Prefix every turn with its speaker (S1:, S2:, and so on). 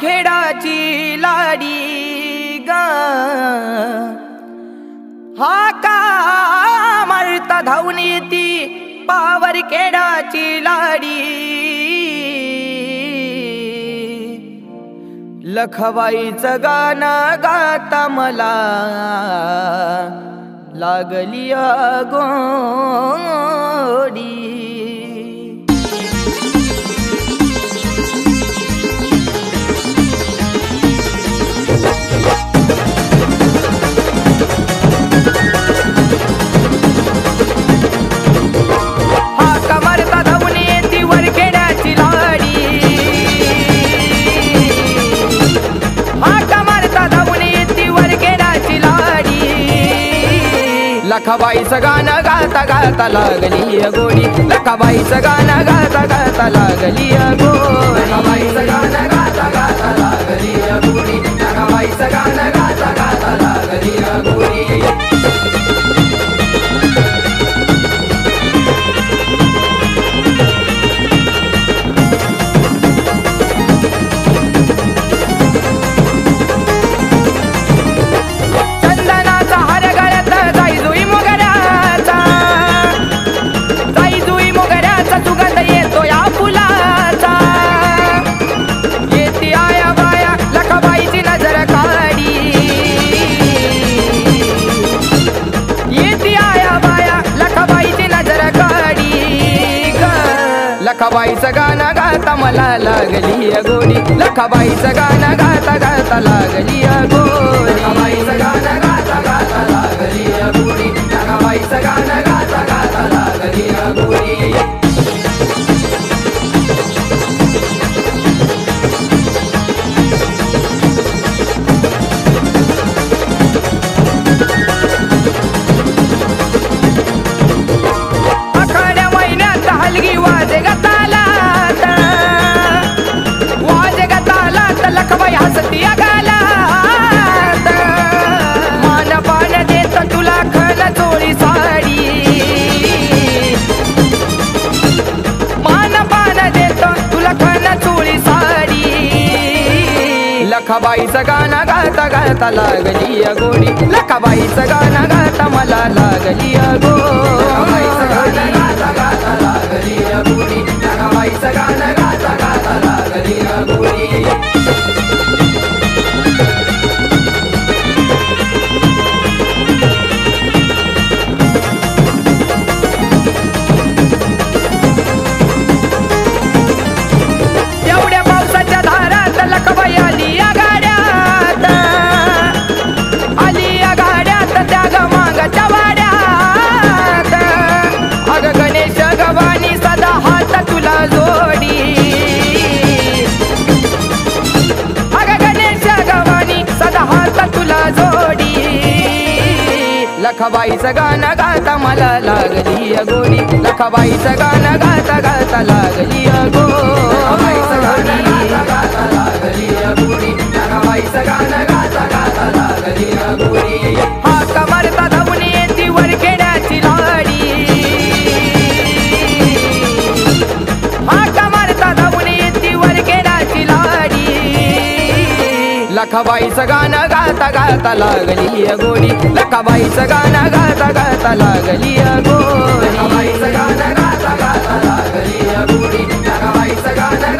S1: खेडाची लाडी ग हाका मारता धावून येती पावर खेडाची लाडी लखबाईचं गाणं गाता मला लागली गोडी लखबाईचं गाणं गाता गाता लागली गोडी लखबाईचं गाणं गाता गाता लागली गोडी लखबाईचं गाणं गाता गाता लागली गोडी लखबाईचं गाणं गाता गाता लागली गोडी लखबाईचं गाणं गाता मला लागली गोडी लखबाईचं गाणं गाता गाता लागली गोडी लखबाईचं गाणं गाता गाता लागली गोडी लखबाईचं गाणं गाता गाता लागली गोडी लखबाईचं गाणं गाता गाता लागली गोडी लखबाईचं गाणं गाता मला लागली गोडी लखबाईचं गाणं गाता गाता लागली गोडी लखबाईचं गाणं गाता गाता लागली गोडी लखबाईचं गाणं गाता मला लागली गोडी लखबाईचं गाणं गाता गाता लागली लखबाईचं गाणं गाता गाता लागली गोडी लखबाईचं गाणं गाता गाता लागली गोडी हाक मारता धावून येती वर खेड्याची लाडी हाक मारता धावून येती वर खेड्याची लाडी लखबाईचं गाणं गाता गाता लागली गोडी लखबाईचं गाणं गाता गाता लागली गोडी लखबाईचं गाणं गाता गाता लागली गोडी लखबाईचं गाणं